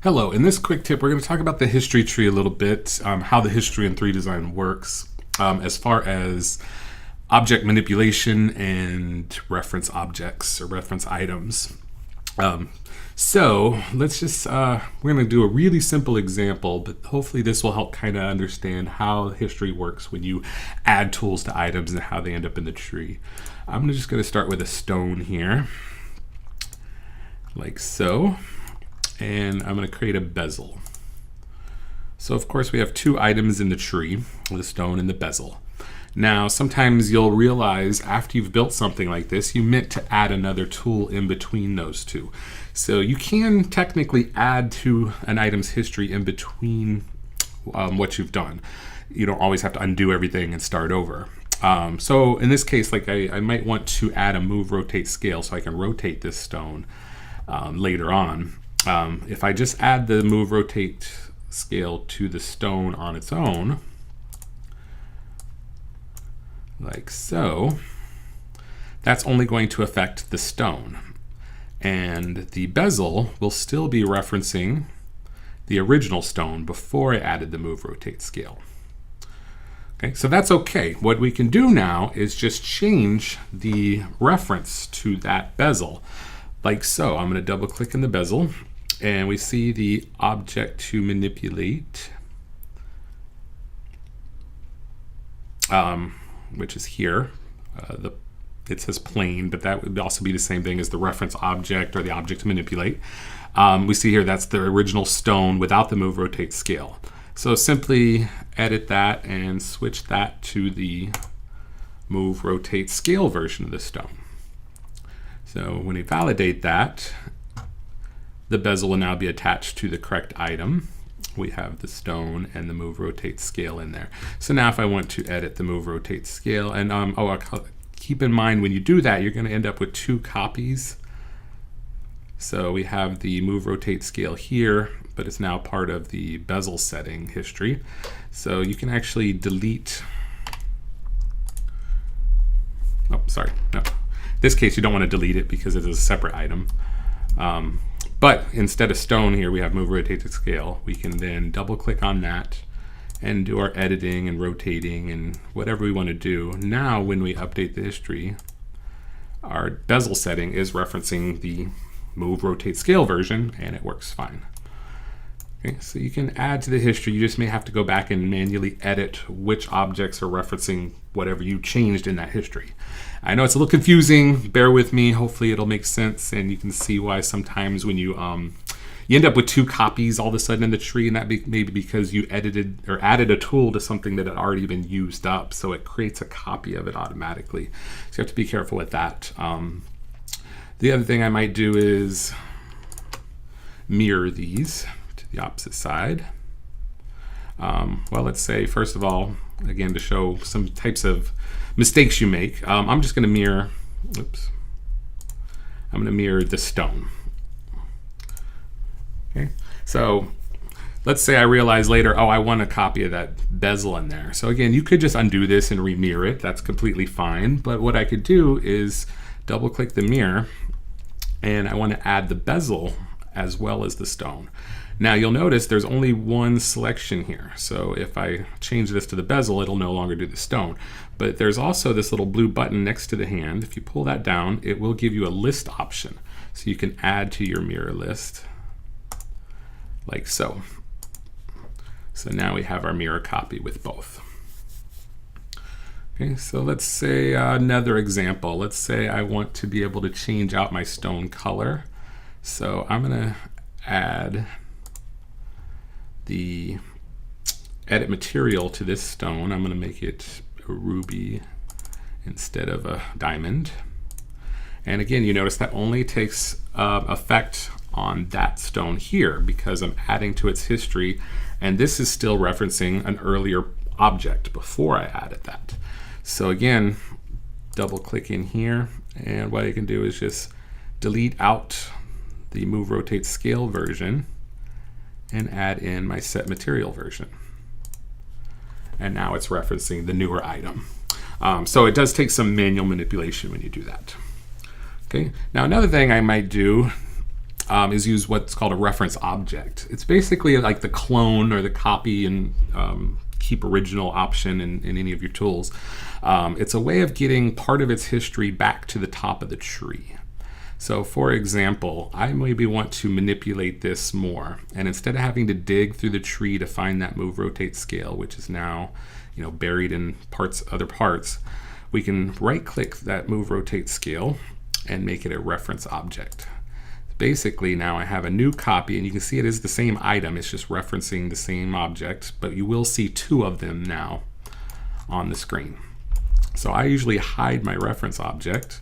Hello, in this quick tip, we're going to talk about the history tree a little bit, how the history in 3 design works, as far as object manipulation and reference objects or reference items. So let's just, we're going to do a really simple example, but hopefully this will help kind of understand how history works when you add tools to items and how they end up in the tree. I'm just going to start with a stone here, like so. And I'm going to create a bezel. So of course we have 2 items in the tree, the stone and the bezel. Now sometimes you'll realize after you've built something like this, you meant to add another tool in between those 2. So you can technically add to an item's history in between what you've done. You don't always have to undo everything and start over. So in this case, like I might want to add a move, rotate, scale so I can rotate this stone later on. If I just add the move, rotate, scale to the stone on its own, like so, that's only going to affect the stone. And the bezel will still be referencing the original stone before I added the move, rotate, scale. Okay, so that's okay. What we can do now is just change the reference to that bezel, like so. I'm going to double click in the bezel. And we see the object to manipulate, which is here. It says plane, but that would also be the same thing as the reference object or the object to manipulate. We see here that's the original stone without the move, rotate, scale. So simply edit that and switch that to the move, rotate, scale version of the stone. So when we validate that, the bezel will now be attached to the correct item. We have the stone and the move, rotate, scale in there. So now if I want to edit the move, rotate, scale, and keep in mind when you do that, you're going to end up with 2 copies. So we have the move, rotate, scale here, but it's now part of the bezel setting history. So you can actually delete, oh, sorry, no. In this case, you don't want to delete it because it is a separate item. But instead of stone here, we have move, rotate, to scale. We can then double click on that and do our editing and rotating and whatever we want to do. Now, when we update the history, our bezel setting is referencing the move, rotate, scale version, and it works fine. Okay, so you can add to the history. You just may have to go back and manually edit which objects are referencing whatever you changed in that history. I know it's a little confusing. Bear with me. Hopefully it'll make sense, and you can see why sometimes when you end up with 2 copies all of a sudden in the tree, and that may be because you edited or added a tool to something that had already been used up, so it creates a copy of it automatically. So you have to be careful with that. The other thing I might do is mirror these to the opposite side. Well, let's say, first of all, again, to show some types of mistakes you make, I'm just going to mirror, I'm going to mirror the stone. Okay, so let's say I realize later, oh, I want a copy of that bezel in there. So again, you could just undo this and remirror it. That's completely fine. But what I could do is double click the mirror, and I want to add the bezel as well as the stone. Now you'll notice there's only one selection here. So if I change this to the bezel, it'll no longer do the stone. But there's also this little blue button next to the hand. If you pull that down, it will give you a list option. So you can add to your mirror list, like so. So now we have our mirror copy with both. Okay, so let's say another example. Let's say I want to be able to change out my stone color. So I'm going to add the edit material to this stone. I'm going to make it a ruby instead of a diamond. And again, you notice that only takes effect on that stone here because I'm adding to its history, and this is still referencing an earlier object before I added that. So again, double click in here, and what I can do is just delete out the move, rotate, scale version and add in my set material version. And now it's referencing the newer item. So it does take some manual manipulation when you do that. Okay, now another thing I might do is use what's called a reference object. It's basically like the clone or the copy and keep original option in any of your tools. It's a way of getting part of its history back to the top of the tree. So for example, I maybe want to manipulate this more, and instead of having to dig through the tree to find that move, rotate, scale, which is now buried in other parts, we can right click that move, rotate, scale and make it a reference object. Basically now I have a new copy, and you can see it is the same item, it's just referencing the same object, but you will see two of them now on the screen. So I usually hide my reference object,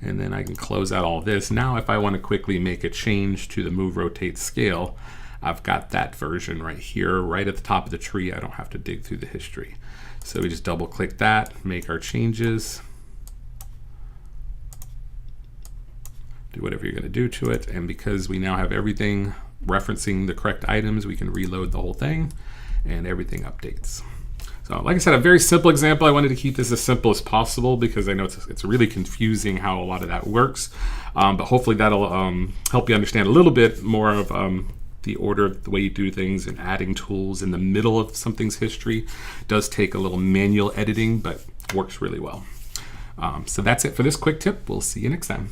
and then I can close out all this. Now if I want to quickly make a change to the move, rotate, scale, I've got that version right here, right at the top of the tree. I don't have to dig through the history. So we just double click that, make our changes, do whatever you're going to do to it, and because we now have everything referencing the correct items, we can reload the whole thing and everything updates. So like I said, a very simple example. I wanted to keep this as simple as possible because I know it's really confusing how a lot of that works, but hopefully that'll help you understand a little bit more of the order of the way you do things, and adding tools in the middle of something's history does take a little manual editing, but works really well. So that's it for this quick tip. We'll see you next time.